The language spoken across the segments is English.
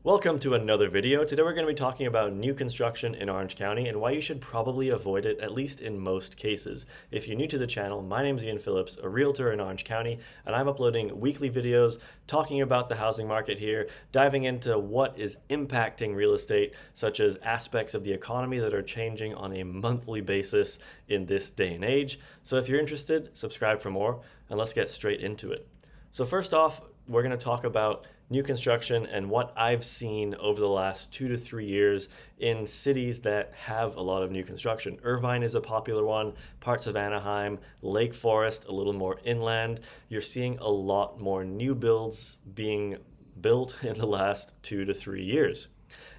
Welcome to another video. Today we're going to be talking about new construction in Orange County and why you should probably avoid it, at least in most cases. If you're new to the channel, my name is Ian Phillips, a realtor in Orange County, and I'm uploading weekly videos talking about the housing market here, diving into what is impacting real estate, such as aspects of the economy that are changing on a monthly basis in this day and age. So if you're interested, subscribe for more, and let's get straight into it. So first off, we're going to talk about new construction and what I've seen over the last 2 to 3 years in cities that have a lot of new construction. Irvine is a popular one, parts of Anaheim, Lake Forest, a little more inland. You're seeing a lot more new builds being built in the last 2 to 3 years.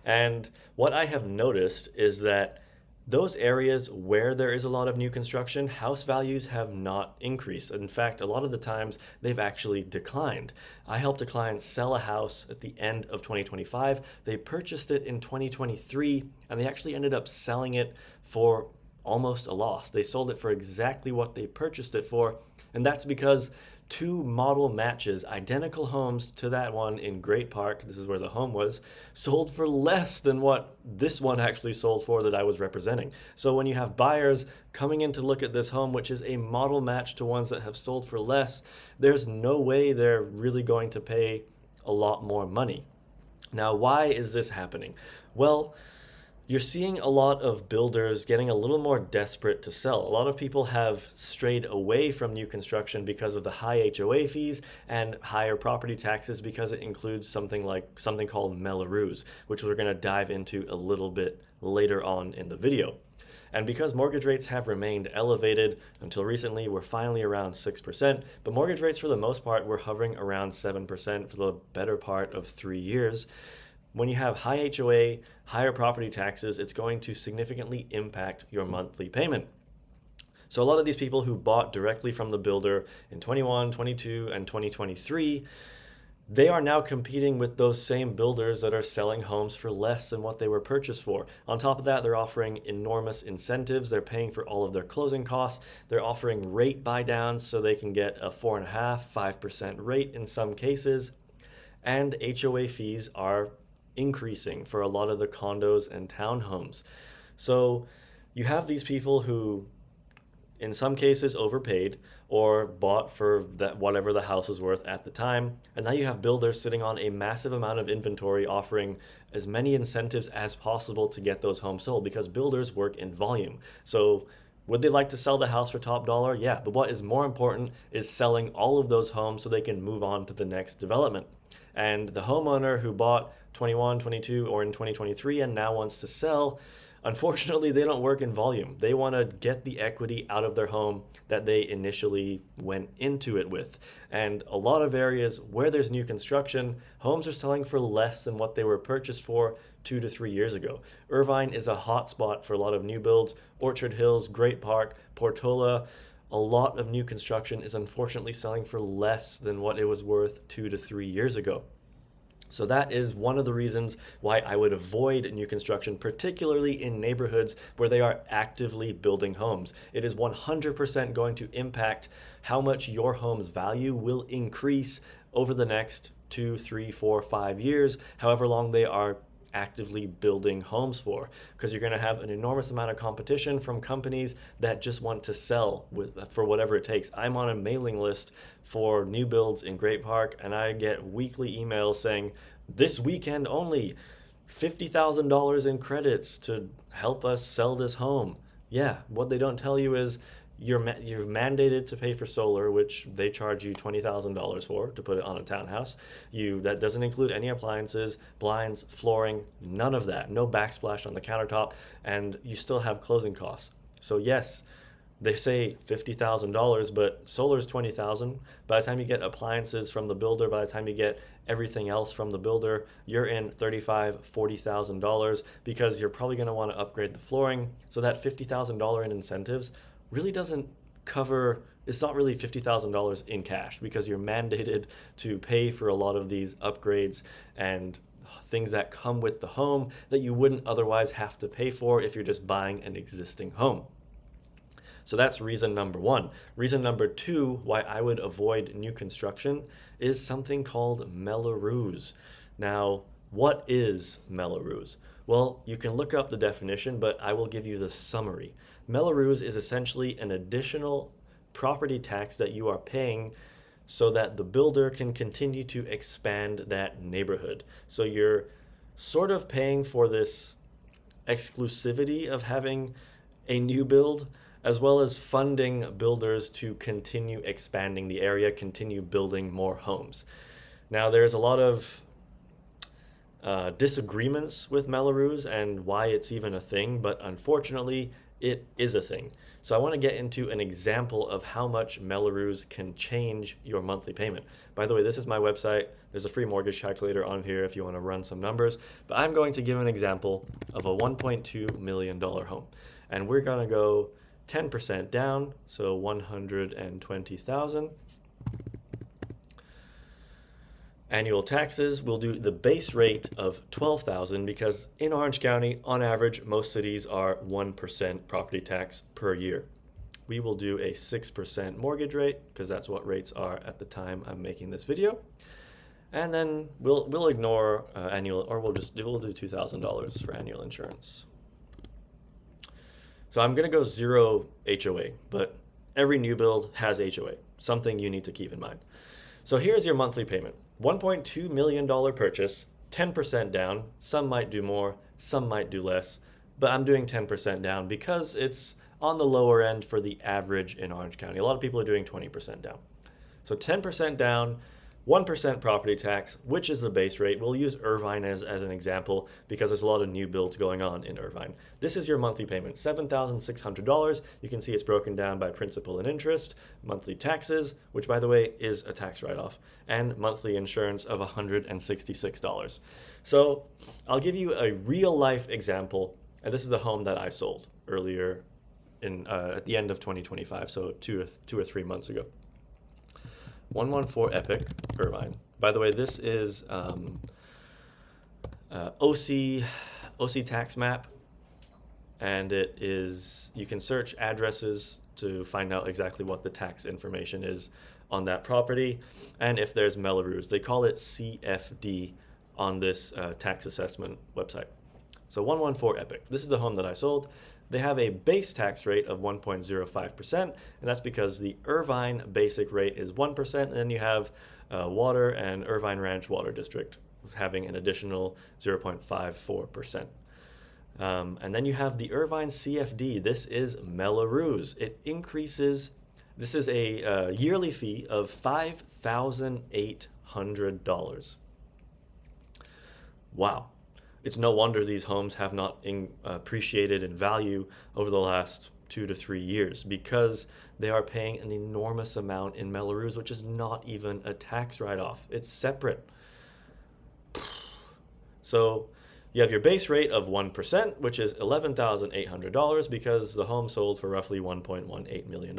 And what I have noticed is that those areas where there is a lot of new construction, house values have not increased. In fact, a lot of the times they've actually declined. I helped a client sell a house at the end of 2025. They purchased it in 2023 and they actually ended up selling it for almost a loss. They sold it for exactly what they purchased it for, and that's because two model matches, identical homes to that one in Great Park, this is where the home was, sold for less than what this one actually sold for that I was representing. So when you have buyers coming in to look at this home, which is a model match to ones that have sold for less, there's no way they're really going to pay a lot more money. Now, why is this happening? Well, you're seeing a lot of builders getting a little more desperate to sell. A lot of people have strayed away from new construction because of the high HOA fees and higher property taxes, because it includes something called Mello-Roos, which we're going to dive into a little bit later on in the video. And because mortgage rates have remained elevated until recently, we're finally around 6%, but mortgage rates for the most part were hovering around 7% for the better part of 3 years. When you have high HOA, higher property taxes, it's going to significantly impact your monthly payment. So a lot of these people who bought directly from the builder in 21, 22, and 2023, they are now competing with those same builders that are selling homes for less than what they were purchased for. On top of that, they're offering enormous incentives. They're paying for all of their closing costs. They're offering rate buy downs so they can get a 4.5%, 5% rate in some cases. And HOA fees are increasing for a lot of the condos and townhomes. So you have these people who in some cases overpaid or bought for that whatever the house was worth at the time, and now you have builders sitting on a massive amount of inventory offering as many incentives as possible to get those homes sold, because builders work in volume. So would they like to sell the house for top dollar? Yeah, but what is more important is selling all of those homes so they can move on to the next development. And the homeowner who bought 21, 22, or in 2023 and now wants to sell, unfortunately, they don't work in volume. They want to get the equity out of their home that they initially went into it with. And a lot of areas where there's new construction, homes are selling for less than what they were purchased for 2 to 3 years ago. Irvine is a hot spot for a lot of new builds. Orchard Hills, Great Park, Portola, a lot of new construction is unfortunately selling for less than what it was worth 2 to 3 years ago. So that is one of the reasons why I would avoid new construction, particularly in neighborhoods where they are actively building homes. It is 100% going to impact how much your home's value will increase over the next 2, 3, 4, 5 years, however long they are actively building homes for, because you're going to have an enormous amount of competition from companies that just want to sell for whatever it takes. I'm on a mailing list for new builds in Great Park, and I get weekly emails saying, this weekend only, $50,000 in credits to help us sell this home. Yeah, what they don't tell you is you're mandated to pay for solar, which they charge you $20,000 for to put it on a townhouse. That doesn't include any appliances, blinds, flooring, none of that. No backsplash on the countertop, and you still have closing costs. So yes, they say $50,000, but solar is $20,000. By the time you get appliances from the builder, by the time you get everything else from the builder, you're in $35,000, $40,000, because you're probably going to want to upgrade the flooring. So that $50,000 in incentives really doesn't cover, it's not really $50,000 in cash, because you're mandated to pay for a lot of these upgrades and things that come with the home that you wouldn't otherwise have to pay for if you're just buying an existing home. So that's reason number one. Reason number two why I would avoid new construction is something called Mello-Roos. Now, What is Mello-Roos? Well, you can look up the definition, but I will give you the summary. Mello-Roos is essentially an additional property tax that you are paying so that the builder can continue to expand that neighborhood. So you're sort of paying for this exclusivity of having a new build, as well as funding builders to continue expanding the area, continue building more homes. Now, there's a lot of disagreements with Mello-Roos and why it's even a thing, but unfortunately, it is a thing. So I want to get into an example of how much Mello-Roos can change your monthly payment. By the way, this is my website. There's a free mortgage calculator on here if you want to run some numbers. But I'm going to give an example of a $1.2 million home. And we're going to go 10% down, so 120,000. Annual taxes, we'll do the base rate of 12,000 because in Orange County, on average, most cities are 1% property tax per year. We will do a 6% mortgage rate because that's what rates are at the time I'm making this video. And then we'll ignore annual, or we'll do $2,000 for annual insurance. So I'm gonna go 0 HOA, but every new build has HOA, something you need to keep in mind. So here's your monthly payment. $1.2 million purchase, 10% down. Some might do more, some might do less, but I'm doing 10% down because it's on the lower end for the average in Orange County. A lot of people are doing 20% down. So 10% down, 1% property tax, which is the base rate. We'll use Irvine as an example because there's a lot of new builds going on in Irvine. This is your monthly payment, $7,600. You can see it's broken down by principal and interest, monthly taxes, which by the way is a tax write-off, and monthly insurance of $166. So I'll give you a real life example, and this is the home that I sold earlier at the end of 2025, so two or three months ago. 114 Epic, Irvine. By the way, this is OC tax map, and it is, you can search addresses to find out exactly what the tax information is on that property, and if there's Mello-Roos. They call it CFD on this tax assessment website. So 114 Epic. This is the home that I sold. They have a base tax rate of 1.05%, and that's because the Irvine basic rate is 1%, and then you have water and Irvine Ranch Water District having an additional 0.54%. And then you have the Irvine CFD. This is Mello-Roos. It increases, this is a yearly fee of $5,800. Wow. It's no wonder these homes have not appreciated in value over the last 2 to 3 years because they are paying an enormous amount in Mello-Roos, which is not even a tax write-off. It's separate. So you have your base rate of 1%, which is $11,800 because the home sold for roughly $1.18 million.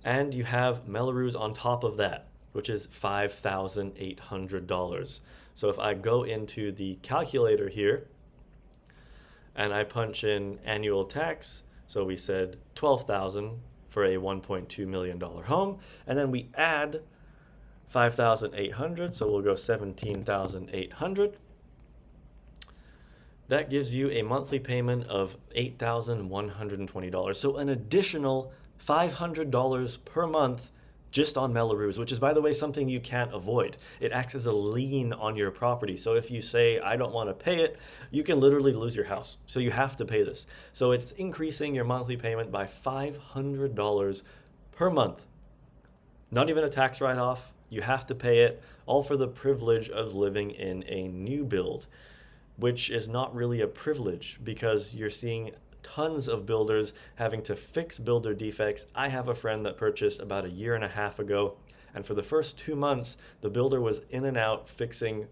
And you have Mello-Roos on top of that, which is $5,800. So if I go into the calculator here and I punch in annual tax, so we said $12,000 for a $1.2 million home, and then we add 5,800, so we'll go 17,800. That gives you a monthly payment of $8,120. So an additional $500 per month just on Mello-Roos, which is, by the way, something you can't avoid. It acts as a lien on your property. So if you say, I don't want to pay it, you can literally lose your house. So you have to pay this. So it's increasing your monthly payment by $500 per month. Not even a tax write-off. You have to pay it, all for the privilege of living in a new build, which is not really a privilege because you're seeing tons of builders having to fix builder defects. I have a friend that purchased about 1.5 years ago, and for the first 2 months, the builder was in and out fixing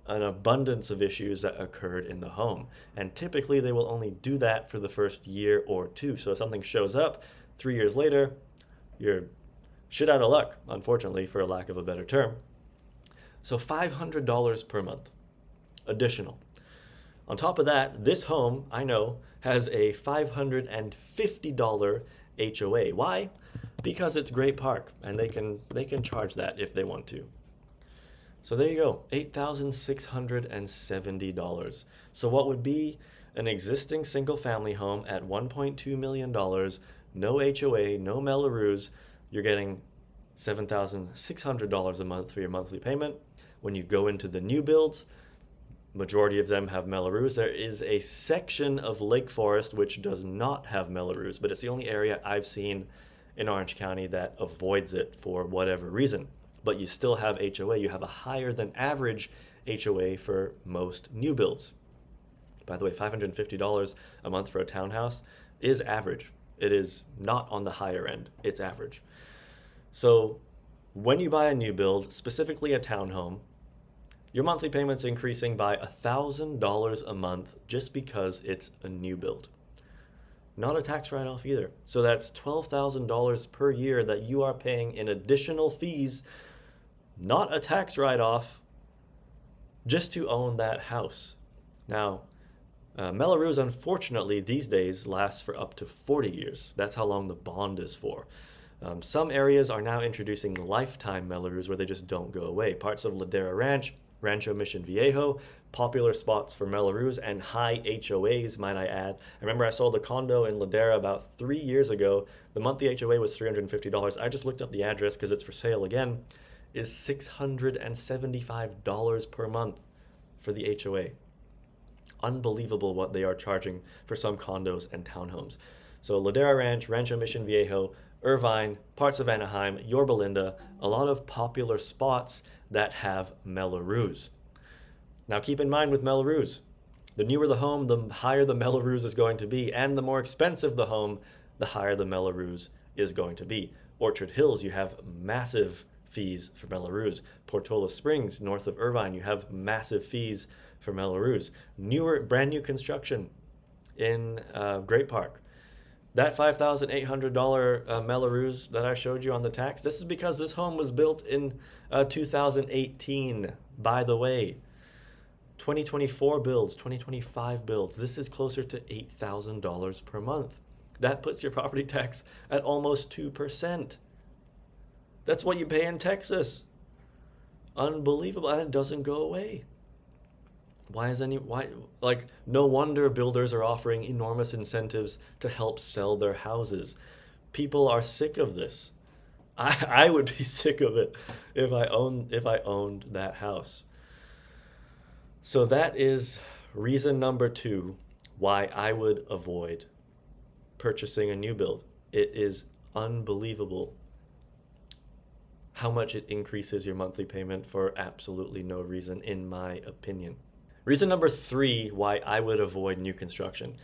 an abundance of issues that occurred in the home. And typically they will only do that for the first year or two. So if something shows up 3 years later, you're shit out of luck, unfortunately, for a lack of a better term. So $500 per month, additional. On top of that, this home, I know, has a $550 HOA. Why? Because it's Great Park, and they can charge that if they want to. So there you go, $8,670. So what would be an existing single family home at $1.2 million, no HOA, no Mello-Roos, you're getting $7,600 a month for your monthly payment. When you go into the new builds, majority of them have Mello-Roos. There is a section of Lake Forest which does not have Mello-Roos, but it's the only area I've seen in Orange County that avoids it for whatever reason. But you still have HOA. You have a higher than average HOA for most new builds. By the way, $550 a month for a townhouse is average. It is not on the higher end, it's average. So when you buy a new build, specifically a townhome, your monthly payment's increasing by $1,000 a month just because it's a new build. Not a tax write-off either. So that's $12,000 per year that you are paying in additional fees, not a tax write-off, just to own that house. Now, Mello-Roos, unfortunately, these days lasts for up to 40 years. That's how long the bond is for. Some areas are now introducing lifetime Mello-Roos where they just don't go away. Parts of Ladera Ranch, Rancho Mission Viejo, popular spots for Mello-Roos and high HOAs, might I add. I remember I sold a condo in Ladera about 3 years ago. The monthly HOA was $350. I just looked up the address because it's for sale again. Is $675 per month for the HOA. Unbelievable what they are charging for some condos and townhomes. So Ladera Ranch, Rancho Mission Viejo, Irvine, parts of Anaheim, Yorba Linda, a lot of popular spots that have Mello-Roos. Now keep in mind with Mello-Roos, the newer the home, the higher the Mello-Roos is going to be, and the more expensive the home, the higher the Mello-Roos is going to be. Orchard Hills, you have massive fees for Mello-Roos. Portola Springs, north of Irvine, you have massive fees for Mello-Roos. Brand new construction in Great Park. That $5,800 Mello-Roos that I showed you on the tax, this is because this home was built in 2018, by the way. 2024 builds, 2025 builds. This is closer to $8,000 per month. That puts your property tax at almost 2%. That's what you pay in Texas. Unbelievable, and it doesn't go away. No wonder builders are offering enormous incentives to help sell their houses. People are sick of this. I would be sick of it if I owned that house. So that is reason number 2 why I would avoid purchasing a new build. It is unbelievable how much it increases your monthly payment for absolutely no reason, in my opinion. Reason number 3 why I would avoid new construction.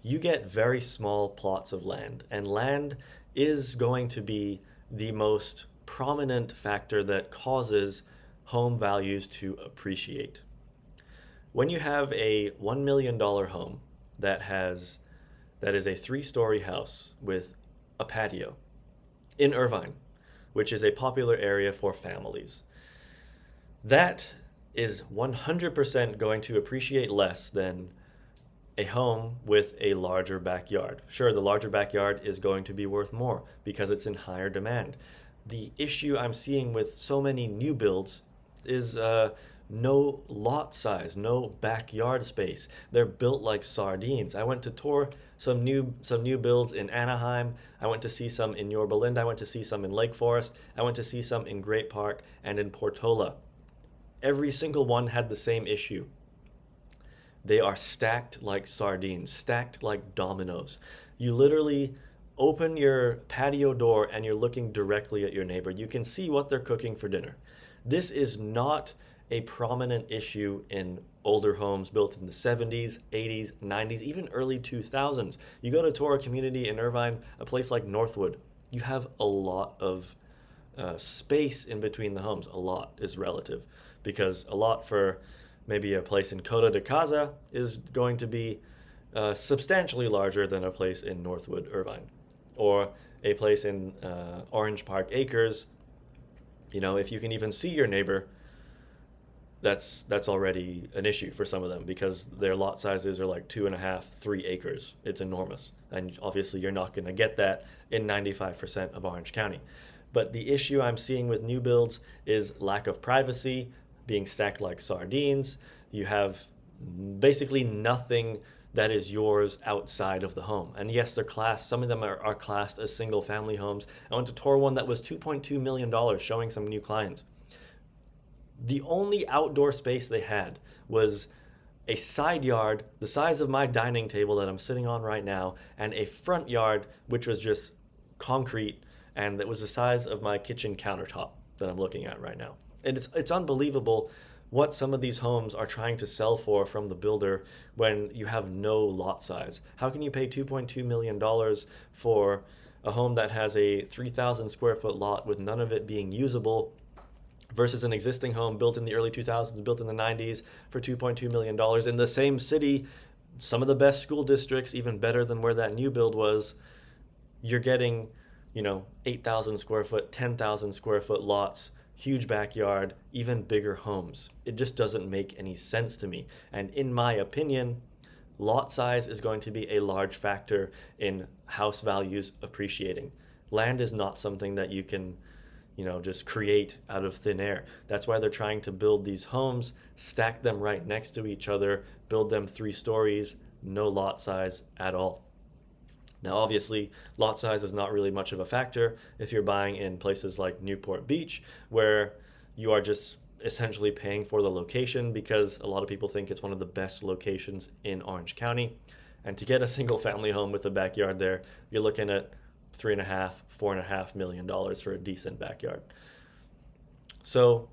You get very small plots of land, and land is going to be the most prominent factor that causes home values to appreciate. When you have a $1 million home that is a 3-story house with a patio in Irvine, which is a popular area for families, that is 100% going to appreciate less than a home with a larger backyard. Sure, the larger backyard is going to be worth more because it's in higher demand. The issue I'm seeing with so many new builds is no lot size, no backyard space. They're built like sardines. I went to tour some new builds in Anaheim. I went to see some in Yorba Linda. I went to see some in Lake Forest. I went to see some in Great Park and in Portola. Every single one had the same issue. They are stacked like sardines, stacked like dominoes. You literally open your patio door and you're looking directly at your neighbor. You can see what they're cooking for dinner. This is not a prominent issue in older homes built in the 70s, 80s, 90s, even early 2000s. You go to tour a community in Irvine, a place like Northwood, you have a lot of space in between the homes. A lot is relative, because a lot for maybe a place in Coto de Caza is going to be substantially larger than a place in Northwood, Irvine, or a place in Orange Park Acres. You know, if you can even see your neighbor, that's already an issue for some of them, because their lot sizes are like 2.5, 3 acres. It's enormous. And obviously you're not going to get that in 95% of Orange County. But the issue I'm seeing with new builds is lack of privacy, being stacked like sardines. You have basically nothing that is yours outside of the home. And yes, they're classed, some of them are classed as single family homes. I went to tour one that was $2.2 million, showing some new clients. The only outdoor space they had was a side yard the size of my dining table that I'm sitting on right now, and a front yard which was just concrete, and that was the size of my kitchen countertop that I'm looking at right now. And it's unbelievable what some of these homes are trying to sell for from the builder when you have no lot size. How can you pay $2.2 million for a home that has a 3,000 square foot lot with none of it being usable versus an existing home built in the early 2000s, built in the 90s for $2.2 million in the same city, some of the best school districts, even better than where that new build was? You're getting, 8,000 square foot, 10,000 square foot lots, huge backyard, even bigger homes. It just doesn't make any sense to me. And in my opinion, lot size is going to be a large factor in house values appreciating. Land is not something that you can, just create out of thin air. That's why they're trying to build these homes, stack them right next to each other, build them 3 stories, no lot size at all. Now, obviously, lot size is not really much of a factor if you're buying in places like Newport Beach, where you are just essentially paying for the location because a lot of people think it's one of the best locations in Orange County. And to get a single family home with a backyard there, you're looking at $3.5–4.5 million for a decent backyard. So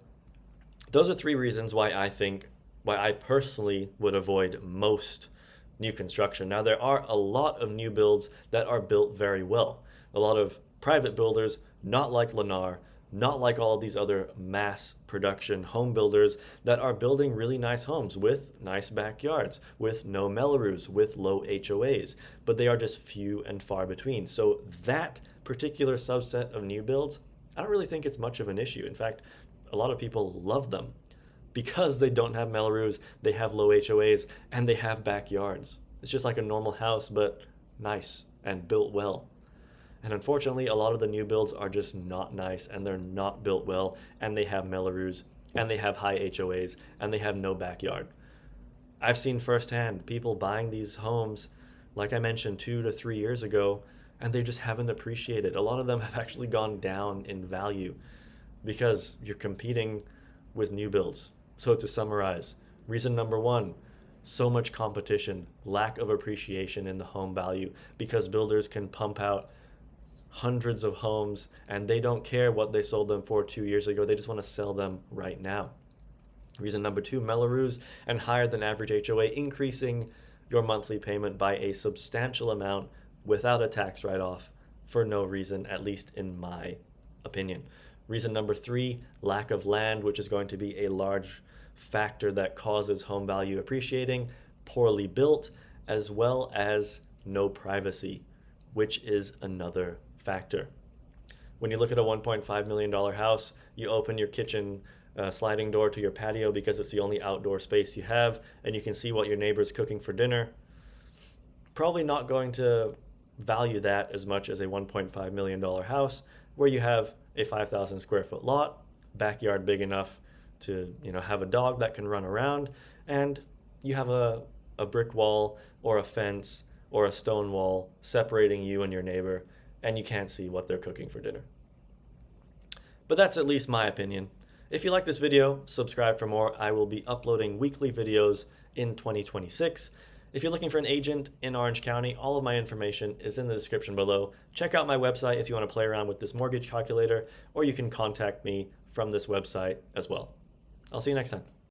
those are 3 reasons why I personally would avoid most new construction. Now, there are a lot of new builds that are built very well. A lot of private builders, not like Lennar, not like all of these other mass production home builders that are building really nice homes with nice backyards, with no Mello-Roos, with low HOAs, but they are just few and far between. So that particular subset of new builds, I don't really think it's much of an issue. In fact, a lot of people love them because they don't have Mello-Roos, they have low HOAs, and they have backyards. It's just like a normal house, but nice and built well. And unfortunately, a lot of the new builds are just not nice, and they're not built well, and they have Mello-Roos, and they have high HOAs, and they have no backyard. I've seen firsthand people buying these homes, like I mentioned, 2 to 3 years ago, and they just haven't appreciated. A lot of them have actually gone down in value because you're competing with new builds. So to summarize, reason number 1, so much competition, lack of appreciation in the home value because builders can pump out hundreds of homes and they don't care what they sold them for 2 years ago. They just want to sell them right now. Reason number 2, Mello-Roos and higher than average HOA, increasing your monthly payment by a substantial amount without a tax write-off for no reason, at least in my opinion. Reason number 3, lack of land, which is going to be a large factor that causes home value appreciating, poorly built, as well as no privacy, which is another factor. When you look at a $1.5 million house, you open your kitchen sliding door to your patio because it's the only outdoor space you have, and you can see what your neighbor's cooking for dinner. Probably not going to value that as much as a $1.5 million house where you have a 5,000 square foot lot, backyard big enough to have a dog that can run around, and you have a brick wall or a fence or a stone wall separating you and your neighbor, and you can't see what they're cooking for dinner. But that's at least my opinion. If you like this video, subscribe for more. I will be uploading weekly videos in 2026. If you're looking for an agent in Orange County, all of my information is in the description below. Check out my website if you want to play around with this mortgage calculator, or you can contact me from this website as well. I'll see you next time.